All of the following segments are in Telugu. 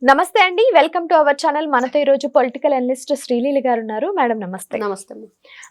నమస్తే అండి, వెల్కమ్ టు అవర్ ఛానల్. మనతో ఈరోజు పొలిటికల్ అనలిస్ట్ శ్రీలీల గారు ఉన్నారు. మేడం నమస్తే. నమస్తే.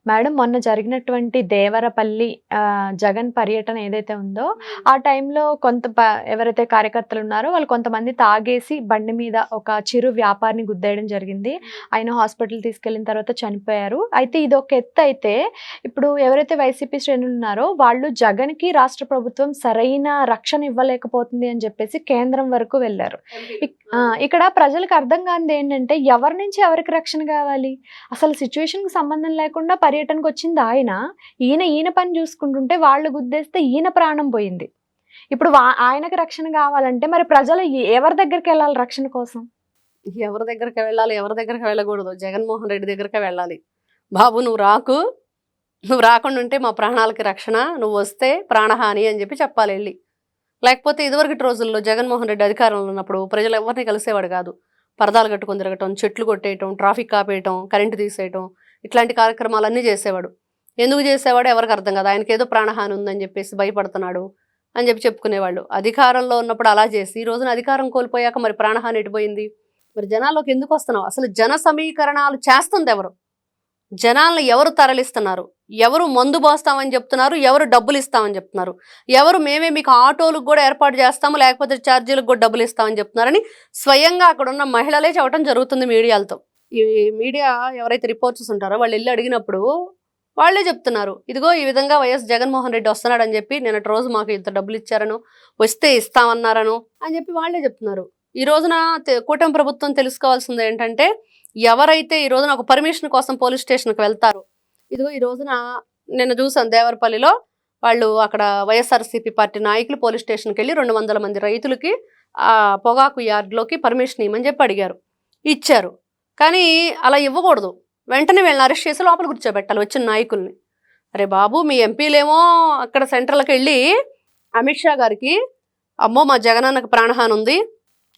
మేడం, మొన్న జరిగినటువంటి దేవరపల్లి జగన్ పర్యటన ఏదైతే ఉందో ఆ టైంలో ఎవరైతే కార్యకర్తలు ఉన్నారో వాళ్ళు కొంతమంది తాగేసి బండి మీద ఒక చిరు వ్యాపారిని గుద్దేయడం జరిగింది. ఆయన హాస్పిటల్ తీసుకెళ్లిన తర్వాత చనిపోయారు. అయితే ఇది ఒక ఎత్తు అయితే, ఇప్పుడు ఎవరైతే వైసీపీ శ్రేణులు ఉన్నారో వాళ్ళు జగన్కి రాష్ట్ర ప్రభుత్వం సరైన రక్షణ ఇవ్వలేకపోతుంది అని చెప్పేసి కేంద్రం వరకు వెళ్ళారు. ఇక్కడ ప్రజలకు అర్థం కానిది ఏంటంటే, ఎవరి నుంచి ఎవరికి రక్షణ కావాలి? అసలు సిచ్యువేషన్కి సంబంధం లేకుండా పర్యటనకు వచ్చింది ఆయన. ఈయన పని చూసుకుంటుంటే వాళ్ళు గుద్దేస్తే ఈయన ప్రాణం పోయింది. ఇప్పుడు ఆయనకు రక్షణ కావాలంటే మరి ప్రజలు ఎవరి దగ్గరికి వెళ్ళాలి రక్షణ కోసం? ఎవరి దగ్గరికి వెళ్ళాలి, ఎవరి దగ్గరికి వెళ్ళకూడదు? జగన్మోహన్ రెడ్డి దగ్గరికే వెళ్ళాలి. బాబు నువ్వు రాకుండా ఉంటే మా ప్రాణాలకి రక్షణ, నువ్వు వస్తే ప్రాణహాని అని చెప్పాలి వెళ్ళి. లేకపోతే ఇదివరకటి రోజుల్లో జగన్మోహన్ రెడ్డి అధికారంలో ఉన్నప్పుడు ప్రజలు ఎవరిని కలిసేవాడు కాదు. పరదాలు కట్టుకొని తిరగటం, చెట్లు కొట్టేయటం, ట్రాఫిక్ ఆపేయటం, కరెంటు తీసేయటం, ఇట్లాంటి కార్యక్రమాలన్నీ చేసేవాడు. ఎందుకు చేసేవాడు ఎవరికి అర్థం కాదు. ఆయనకి ఏదో ప్రాణహాని ఉందని చెప్పేసి భయపడుతున్నాడు అని చెప్పుకునేవాళ్ళు. అధికారంలో ఉన్నప్పుడు అలా చేసి ఈ రోజున అధికారం కోల్పోయాక మరి ప్రాణహాని ఎటుపోయింది? మరి జనాల్లోకి ఎందుకు వస్తున్నావు? అసలు జన సమీకరణాలు చేస్తుంది ఎవరు? జనాలను ఎవరు తరలిస్తున్నారు? ఎవరు మందు పోస్తామని చెప్తున్నారు? ఎవరు డబ్బులు ఇస్తామని చెప్తున్నారు? ఎవరు మేమే మీకు ఆటోలకు కూడా ఏర్పాటు చేస్తాము, లేకపోతే ఛార్జీలకు కూడా డబ్బులు ఇస్తామని చెప్తున్నారని స్వయంగా అక్కడ ఉన్న మహిళలే చెప్పడం జరుగుతుంది మీడియాలతో. ఈ మీడియా ఎవరైతే రిపోర్టర్స్ ఉంటారో వాళ్ళు వెళ్ళి అడిగినప్పుడు వాళ్ళే చెప్తున్నారు, ఇదిగో ఈ విధంగా వైఎస్ జగన్మోహన్ రెడ్డి వస్తున్నాడని చెప్పి నిన్నటి రోజు మాకు ఇంత డబ్బులు ఇచ్చారను, వస్తే ఇస్తామన్నారను అని వాళ్ళే చెప్తున్నారు. ఈ రోజున కూటమి ప్రభుత్వం తెలుసుకోవాల్సింది ఏంటంటే, ఎవరైతే ఈ రోజున ఒక పర్మిషన్ కోసం పోలీస్ స్టేషన్కి వెళ్తారు, ఇదిగో ఈ రోజున నేను చూసాను దేవరపల్లిలో వాళ్ళు అక్కడ వైఎస్ఆర్సీపీ పార్టీ నాయకులు పోలీస్ స్టేషన్కి వెళ్ళి 200 మంది రైతులకి పొగాకు యార్డ్లోకి పర్మిషన్ ఇవ్వమని అడిగారు, ఇచ్చారు. కానీ అలా ఇవ్వకూడదు, వెంటనే వీళ్ళని అరెస్ట్ చేసి లోపల కూర్చోబెట్టాలి వచ్చిన నాయకుల్ని. అరే బాబు, మీ ఎంపీలేమో అక్కడ సెంట్రల్కి వెళ్ళి అమిత్ షా గారికి అమ్మో మా జగనన్నకు ప్రాణహాని ఉంది,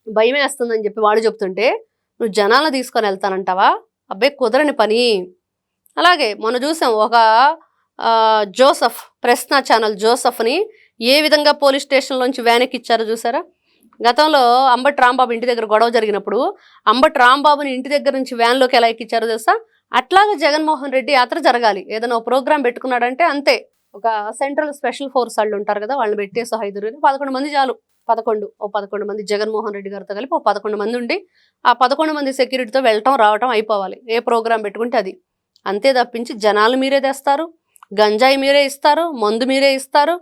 భయం వేస్తుందని వాళ్ళు చెప్తుంటే నువ్వు జనాలను తీసుకొని వెళ్తానంటావా? అబ్బాయి కుదరని పని. అలాగే మొన్న చూసాం ఒక జోసఫ్, ప్రశ్న ఛానల్ జోసఫ్ని ఏ విధంగా పోలీస్ స్టేషన్లోంచి వ్యాన్కి ఇచ్చారో చూసారా? గతంలో అంబటి రాంబాబు ఇంటి దగ్గర గొడవ జరిగినప్పుడు అంబటి రాంబాబుని ఇంటి దగ్గర నుంచి వ్యాన్లోకి ఎలా ఎక్కిచ్చారో తెలుసా? అట్లాగే జగన్మోహన్ రెడ్డి యాత్ర జరగాలి. ఏదైనా ఒక ప్రోగ్రాం పెట్టుకున్నాడంటే అంతే, ఒక సెంట్రల్ స్పెషల్ ఫోర్స్ వాళ్ళు ఉంటారు కదా, వాళ్ళని పెట్టేసి 11 మంది చాలు. 11 మంది జగన్మోహన్ రెడ్డి గారితో కలిపి 11 మంది ఉండి ఆ 11 మంది సెక్యూరిటీతో వెళ్ళటం రావటం అయిపోవాలి. ఏ ప్రోగ్రాం పెట్టుకుంటే అది. అంతే తప్పించి జనాలు మీరే తెస్తారు, గంజాయి మీరే ఇస్తారు, మందు మీరే ఇస్తారు,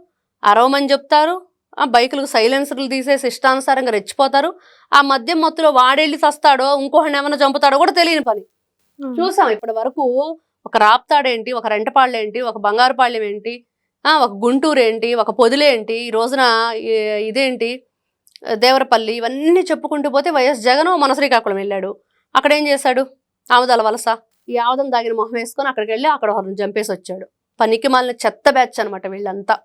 అరవమని చెప్తారు, ఆ బైకులకు సైలెన్సర్లు తీసేసి ఇష్టానుసారంగా రెచ్చిపోతారు. ఆ మద్యం మత్తులో వాడెళ్ళి చస్తాడో ఇంకొకరిని ఏమైనా చంపుతాడో కూడా తెలియని పని చూసాం ఇప్పటి వరకు. ఒక రాప్తాడేంటి, ఒక రెంటపాళ్ళేంటి, ఒక బంగారుపాళ్యం ఏంటి, ఒక గుంటూరు ఏంటి, ఒక పొదిలేంటి, ఈ రోజున ఇదేంటి దేవరపల్లి, ఇవన్నీ చెప్పుకుంటూ పోతే వైఎస్ జగన్ మన శ్రీకాకుళం వెళ్ళాడు. అక్కడ ఏం చేశాడు? ఆముదాల వలస ఈ ఆముదం దాగిన మొహం వేసుకొని అక్కడికి వెళ్ళి అక్కడ ఒకరిని చంపేసి వచ్చాడు. పనికి మాలిన చెత్త బ్యాచ్ అనమాట వీళ్ళంతా.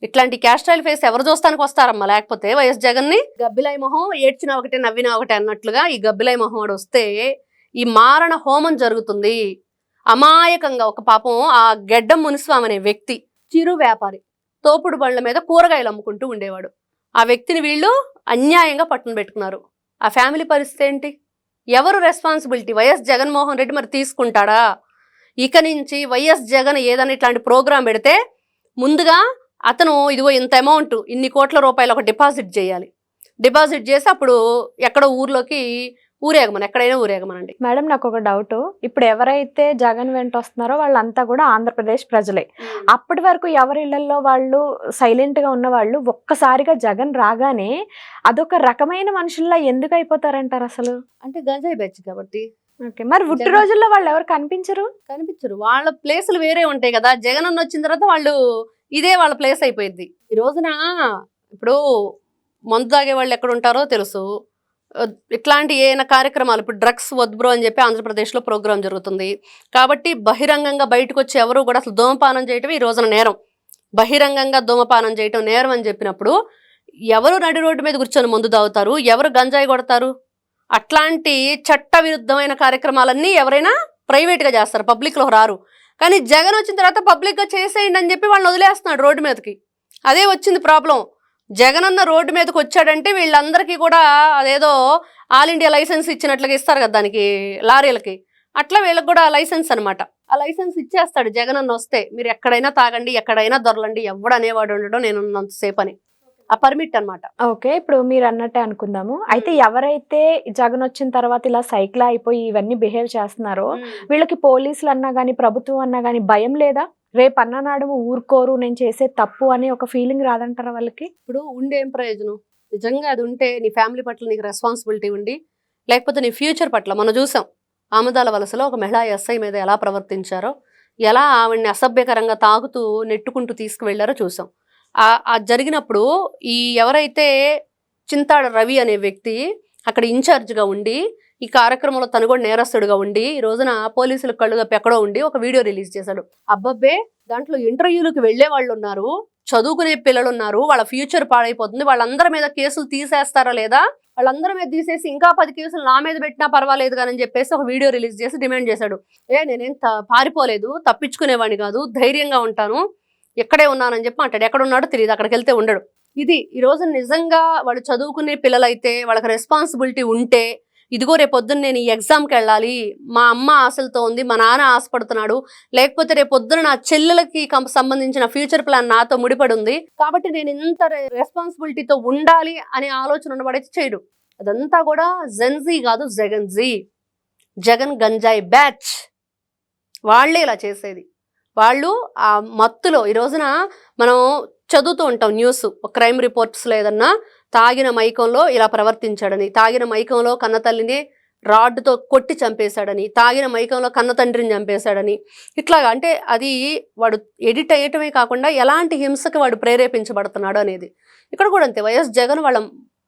ఇట్లాంటి క్యాస్ట్రైల్ ఫేస్ ఎవరు చూస్తానికి వస్తారమ్మా? లేకపోతే వైఎస్ జగన్ని గబ్బిలాయి మొహం, ఏడ్చినా ఒకటే నవ్వినా ఒకటే అన్నట్లుగా ఈ గబ్బిలాయి మొహం వాడు వస్తే ఈ మారణ హోమం జరుగుతుంది. అమాయకంగా ఒక పాపం ఆ గెడ్డం మునిస్వామి అనే వ్యక్తి చిరు వ్యాపారి, తోపుడు బండ్ల మీద కూరగాయలు అమ్ముకుంటూ ఉండేవాడు. ఆ వ్యక్తిని వీళ్ళు అన్యాయంగా పట్టున పెట్టుకున్నారు. ఆ ఫ్యామిలీ పరిస్థితి ఏంటి? ఎవరు రెస్పాన్సిబిలిటీ? వైఎస్ జగన్మోహన్ రెడ్డి మరి తీసుకుంటాడా? ఇక నుంచి వైఎస్ జగన్ ఏదైనా ఇట్లాంటి ప్రోగ్రాం పెడితే ముందుగా అతను ఇదిగో ఇంత అమౌంట్, ఇన్ని కోట్ల రూపాయలు ఒక డిపాజిట్ చేయాలి. డిపాజిట్ చేసి అప్పుడు ఎక్కడో ఊర్లోకి ఊరేగమని, ఎక్కడైనా ఊరేగమనండి. మేడం, నాకు ఒక డౌట్. ఇప్పుడు ఎవరైతే జగన్ వెంట వస్తున్నారో వాళ్ళంతా కూడా ఆంధ్రప్రదేశ్ ప్రజలే. అప్పటి వరకు ఎవరి ఇళ్లలో వాళ్ళు సైలెంట్ గా ఉన్న వాళ్ళు ఒక్కసారిగా జగన్ రాగానే అదొక రకమైన మనుషుల్లా ఎందుకు అయిపోతారంటారు అసలు? అంటే గంజాయి బ్యాచ్ కాబట్టి. ఓకే, మరి పుట్టి రోజుల్లో వాళ్ళు ఎవరు కనిపించరు? వాళ్ళ ప్లేసులు వేరే ఉంటాయి కదా. జగన్ అన్న వచ్చిన తర్వాత వాళ్ళు ఇదే వాళ్ళ ప్లేస్ అయిపోయింది. ఈ రోజున ఇప్పుడు మందు తాగే వాళ్ళు ఎక్కడ ఉంటారో తెలుసు. ఇట్లాంటి ఏమైనా కార్యక్రమాలు, ఇప్పుడు డ్రగ్స్ వద్దు బ్రో అని ఆంధ్రప్రదేశ్లో ప్రోగ్రాం జరుగుతుంది కాబట్టి బహిరంగంగా బయటకు వచ్చి ఎవరు కూడా అసలు ధూమపానం చేయటం ఈ రోజున నేరం. బహిరంగంగా ధూమపానం చేయటం నేరం అని చెప్పినప్పుడు ఎవరు నడి రోడ్డు మీద కూర్చొని మందు తాగుతారు? ఎవరు గంజాయి కొడతారు? అట్లాంటి చట్ట విరుద్ధమైన కార్యక్రమాలన్నీ ఎవరైనా ప్రైవేట్గా చేస్తారు, పబ్లిక్లో రారు. కానీ జగన్ వచ్చిన తర్వాత పబ్లిక్గా చేసేయండి అని వాళ్ళని వదిలేస్తున్నాడు రోడ్డు మీదకి. అదే వచ్చింది ప్రాబ్లం. జగనన్న రోడ్డు మీదకి వచ్చాడంటే వీళ్ళందరికీ కూడా అదేదో ఆల్ ఇండియా లైసెన్స్ ఇచ్చినట్లుగా ఇస్తారు కదా దానికి, లారీలకి, అట్లా వీళ్ళకి కూడా లైసెన్స్ అనమాట. ఆ లైసెన్స్ ఇచ్చేస్తాడు జగనన్న వస్తే, మీరు ఎక్కడైనా తాగండి, ఎక్కడైనా దొరలండి, ఎవడు అనేవాడు ఉండడం నేను ఉన్నంతసేపు అని. ఆ పర్మిట్ అనమాట. ఓకే, ఇప్పుడు మీరు అన్నట్టే అనుకుందాము. అయితే ఎవరైతే జగన్ వచ్చిన తర్వాత ఇలా సైకిల్ అయిపోయి ఇవన్నీ బిహేవ్ చేస్తున్నారో వీళ్ళకి పోలీసులు అన్నా గానీ ప్రభుత్వం అన్నా గానీ భయం లేదా? రేపు అన్ననాడు ఊరుకోరు, నేను చేసే తప్పు అని ఒక ఫీలింగ్ రాదంటారా వాళ్ళకి? ఇప్పుడు ఉండే ఏం ప్రయోజనం? నిజంగా అది ఉంటే నీ ఫ్యామిలీ పట్ల నీకు రెస్పాన్సిబిలిటీ ఉండి, లేకపోతే నీ ఫ్యూచర్ పట్ల, మనం చూసాం ఆముదాల వలసలో ఒక మహిళా ఎస్ఐ మీద ఎలా ప్రవర్తించారో, ఎలా ఆవిడ్ని అసభ్యకరంగా తాగుతూ నెట్టుకుంటూ తీసుకువెళ్లారో చూసాం. ఆ జరిగినప్పుడు ఈ ఎవరైతే చింతాడ రవి అనే వ్యక్తి అక్కడ ఇన్ఛార్జ్గా ఉండి ఈ కార్యక్రమంలో తను కూడా నేరస్తుడిగా ఉండి ఈ రోజున పోలీసులకు కళ్ళుగా ఎక్కడో ఉండి ఒక వీడియో రిలీజ్ చేశాడు. అబ్బబ్బే, దాంట్లో ఇంటర్వ్యూలకు వెళ్లే వాళ్ళు ఉన్నారు, చదువుకునే పిల్లలు ఉన్నారు, వాళ్ళ ఫ్యూచర్ పాడైపోతుంది, వాళ్ళందరి మీద కేసులు తీసేస్తారా లేదా, వాళ్ళందరి మీద తీసేసి ఇంకా 10 కేసులు నా మీద పెట్టినా పర్వాలేదు కానీ అని చెప్పేసి ఒక వీడియో రిలీజ్ చేసి డిమాండ్ చేశాడు. నేనేం పారిపోలేదు, తప్పించుకునేవాడిని కాదు, ధైర్యంగా ఉంటాను, ఎక్కడే ఉన్నానని చెప్పి అంటాడు. ఎక్కడ ఉన్నాడో తెలియదు, అక్కడికి వెళ్తే ఉండడు. ఇది ఈ రోజు నిజంగా వాళ్ళు చదువుకునే పిల్లలైతే, వాళ్ళకి రెస్పాన్సిబిలిటీ ఉంటే, ఇదిగో రేపొద్దున నేను ఈ ఎగ్జామ్కి వెళ్ళాలి, మా అమ్మ ఆశలతో ఉంది, మా నాన్న ఆశపడుతున్నాడు, లేకపోతే రేపొద్దున నా చెల్లెలకి సంబంధించిన ఫ్యూచర్ ప్లాన్ నాతో ముడిపడి ఉంది కాబట్టి నేను ఇంత రెస్పాన్సిబిలిటీతో ఉండాలి అనే ఆలోచన ఉన్నవాడైతే చేయడు. అదంతా కూడా జెన్జీ కాదు, జగన్ గంజాయి బ్యాచ్ వాళ్లే ఇలా చేసేది. వాళ్ళు ఆ మత్తులో ఈ రోజున మనం చదువుతూ ఉంటాం న్యూస్, క్రైమ్ రిపోర్ట్స్లో ఏదన్నా తాగిన మైకంలో ఇలా ప్రవర్తించాడని, తాగిన మైకంలో కన్న తల్లిని రాడ్డుతో కొట్టి చంపేశాడని, తాగిన మైకంలో కన్న తండ్రిని చంపేశాడని, ఇట్లాగా. అంటే అది వాడు ఎడిట్ అయ్యటమే కాకుండా ఎలాంటి హింసకి వాడు ప్రేరేపించబడుతున్నాడు అనేది. ఇక్కడ కూడా అంతే. వైఎస్ జగన్ వాళ్ళ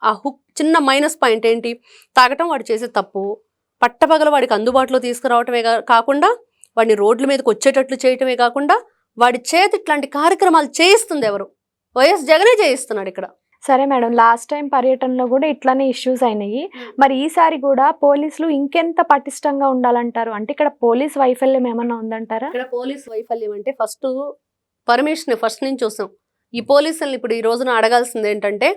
ఆ చిన్న మైనస్ పాయింట్ ఏంటి? తాగటం వాడు చేసే తప్పు, పట్టపగల వాడికి అందుబాటులో తీసుకురావటమే కాకుండా వాడిని రోడ్ల మీదకి వచ్చేటట్లు చేయటమే కాకుండా వాడి చేతి ఇట్లాంటి కార్యక్రమాలు చేయిస్తుంది ఎవరు? వైఎస్ జగనే చేయిస్తున్నాడు ఇక్కడ. సరే మేడం, లాస్ట్ టైం పర్యటనలో కూడా ఇట్లానే ఇష్యూస్ అయినాయి. మరి ఈసారి కూడా పోలీసులు ఇంకెంత పటిష్టంగా ఉండాలంటారు? అంటే ఇక్కడ పోలీస్ వైఫల్యం ఏమన్నా ఉందంటారా? ఇక్కడ పోలీస్ వైఫల్యం అంటే ఫస్ట్ పర్మిషన్ ఫస్ట్ నుంచి చూసాం. ఈ పోలీసులను ఇప్పుడు ఈ రోజున అడగాల్సింది ఏంటంటే,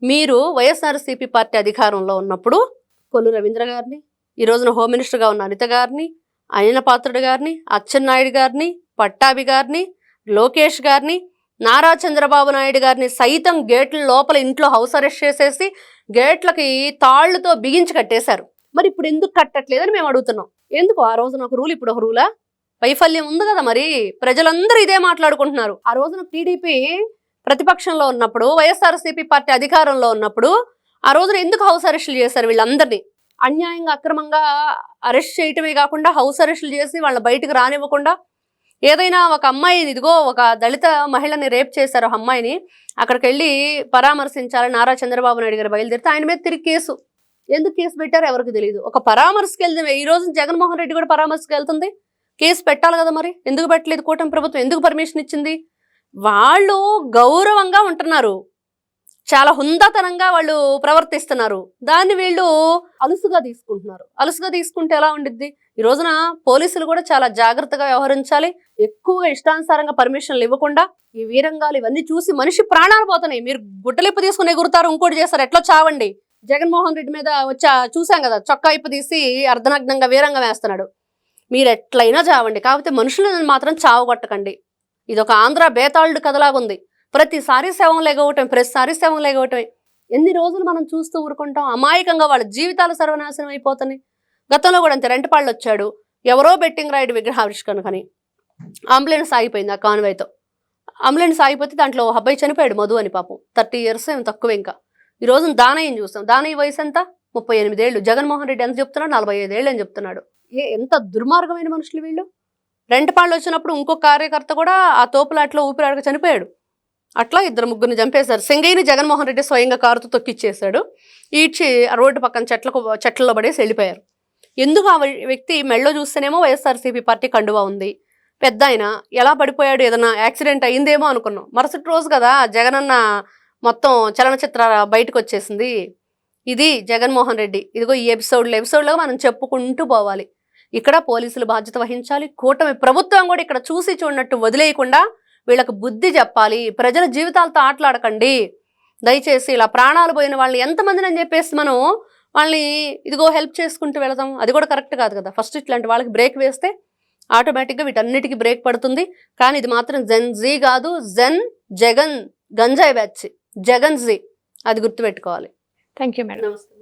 మీరు వైఎస్ఆర్సీపీ పార్టీ అధికారంలో ఉన్నప్పుడు కొల్లు రవీంద్ర గారిని, ఈ రోజున హోమ్ మినిస్టర్గా ఉన్న అనిత గారిని, అనిల పాత్రుడు గారిని, అచ్చెన్నాయుడు గారిని, పట్టాభి గారిని, లోకేష్ గారిని, నారా చంద్రబాబు నాయుడు గారిని సైతం గేట్ల లోపల ఇంట్లో హౌస్ అరెస్ట్ చేసేసి గేట్లకి తాళ్లతో బిగించి కట్టేశారు. మరి ఇప్పుడు ఎందుకు కట్టట్లేదని మేము అడుగుతున్నాం. ఎందుకు ఆ రోజున ఒక రూల్, ఇప్పుడు ఒక రూలా? వైఫల్యం ఉంది కదా. మరి ప్రజలందరూ ఇదే మాట్లాడుకుంటున్నారు. ఆ రోజున టీడీపీ ప్రతిపక్షంలో ఉన్నప్పుడు, వైఎస్ఆర్సీపీ పార్టీ అధికారంలో ఉన్నప్పుడు ఆ రోజున ఎందుకు హౌస్ అరెస్టులు చేశారు? వీళ్ళందరినీ అన్యాయంగా అక్రమంగా అరెస్ట్ చేయటమే కాకుండా హౌస్ అరెస్టులు చేసి వాళ్ళ బయటకు రానివ్వకుండా, ఏదైనా ఒక అమ్మాయి, ఇదిగో ఒక దళిత మహిళని రేప్ చేశారు, ఆ అమ్మాయిని అక్కడికి వెళ్ళి పరామర్శించాలని నారా చంద్రబాబు నాయుడు గారు బయలుదేరితే ఆయన మీద తిరిగి కేసు. ఎందుకు కేసు పెట్టారో ఎవరికి తెలియదు. ఒక పరామర్శకు వెళ్తే ఈ రోజు జగన్మోహన్ రెడ్డి కూడా పరామర్శకు వెళ్తుంది, కేసు పెట్టాలి కదా. మరి ఎందుకు పెట్టలేదు? కూటమి ప్రభుత్వం ఎందుకు పర్మిషన్ ఇచ్చింది? వాళ్ళు గౌరవంగా ఉంటున్నారు, చాలా హుందాతనంగా వాళ్ళు ప్రవర్తిస్తున్నారు, దాన్ని వీళ్ళు అలుసుగా తీసుకుంటున్నారు. అలుసుగా తీసుకుంటే ఎలా ఉండిద్ది? ఈ రోజున పోలీసులు కూడా చాలా జాగ్రత్తగా వ్యవహరించాలి. ఎక్కువగా ఇష్టానుసారంగా పర్మిషన్లు ఇవ్వకుండా, ఈ వీరంగాలు ఇవన్నీ చూసి మనిషి ప్రాణాలు పోతున్నాయి. మీరు గుడ్డలిప్పు తీసుకుని ఎగురుతారు, ఇంకోటి చేస్తారు, ఎట్లా చావండి. జగన్మోహన్ రెడ్డి మీద వచ్చా చూసాం కదా, చొక్కా ఇప్పు తీసి అర్ధనగ్నంగా వీరంగా వేస్తున్నాడు. మీరు ఎట్లయినా చావండి, కాకపోతే మనుషులను మాత్రం చావగొట్టకండి. ఇది ఒక ఆంధ్ర బేతాళుడు కథలాగుంది. ప్రతిసారి శవం లేగవటం, ప్రతిసారి శవం లేగవటమే. ఎన్ని రోజులు మనం చూస్తూ ఊరుకుంటాం? అమాయకంగా వాళ్ళ జీవితాలు సర్వనాశనం అయిపోతున్నాయి. గతంలో కూడా అంతే. రెంటపాళ్ళు వచ్చాడు, ఎవరో బెట్టింగ్ రైడ్ విగ్రహావిష్కరణ కానీ అంబులెన్స్ ఆగిపోయింది. ఆ కాన్వాయ్తో అంబులెన్స్ ఆగిపోతే దాంట్లో అబ్బాయి చనిపోయాడు, మధు అని, పాపం 30 years ఏం తక్కువ. ఇంకా ఈ రోజున దానయ్యని చూస్తాం. దానయ్య వయసు ఎంత? 38 ఏళ్ళు. జగన్మోహన్ రెడ్డి ఎంత చెప్తున్నాడు? 45 ఏళ్ళు అని చెప్తున్నాడు. ఎంత దుర్మార్గమైన మనుషులు వీళ్ళు. రెంటపాళ్ళు వచ్చినప్పుడు ఇంకో కార్యకర్త కూడా ఆ తోపులాట్లో ఊపిరాడక చనిపోయాడు. అట్లా 2-3 చంపేశారు. సింగయ్యని జగన్మోహన్ రెడ్డి స్వయంగా కారుతో తొక్కిచ్చేశాడు. ఈడ్చి రోడ్డు పక్కన చెట్లలో పడేసి వెళ్ళిపోయారు. ఎందుకు? ఆ వ్యక్తి మెళ్ళో చూస్తేనేమో వైఎస్ఆర్సీపీ పార్టీ కండువా ఉంది. పెద్ద ఆయన ఎలా పడిపోయాడు? ఏదన్నా యాక్సిడెంట్ అయిందేమో అనుకున్నాం. మరుసటి రోజు కదా జగనన్న మొత్తం చలనచిత్ర బయటకు వచ్చేసింది. ఇది జగన్మోహన్ రెడ్డి. ఇదిగో ఈ ఎపిసోడ్లో మనం చెప్పుకుంటూ పోవాలి. ఇక్కడ పోలీసులు బాధ్యత వహించాలి. కూటమి ప్రభుత్వం కూడా ఇక్కడ చూసి చూడనట్టు వదిలేయకుండా వీళ్ళకు బుద్ధి చెప్పాలి. ప్రజల జీవితాలతో ఆటలాడకండి. దయచేసి ఇలా ప్రాణాలు పోయిన వాళ్ళని ఎంతమందిని అని చెప్పేసి మనం వాళ్ళని ఇదిగో హెల్ప్ చేసుకుంటూ వెళదాం, అది కూడా కరెక్ట్ కాదు కదా. ఫస్ట్ ఇట్లాంటి వాళ్ళకి బ్రేక్ వేస్తే ఆటోమేటిక్గా వీటన్నిటికీ బ్రేక్ పడుతుంది. కానీ ఇది మాత్రం జెన్ జీ కాదు, జగన్ గంజాయి బ్యాచ్, జగన్ జీ, అది గుర్తుపెట్టుకోవాలి. Thank you madam. నమస్తే.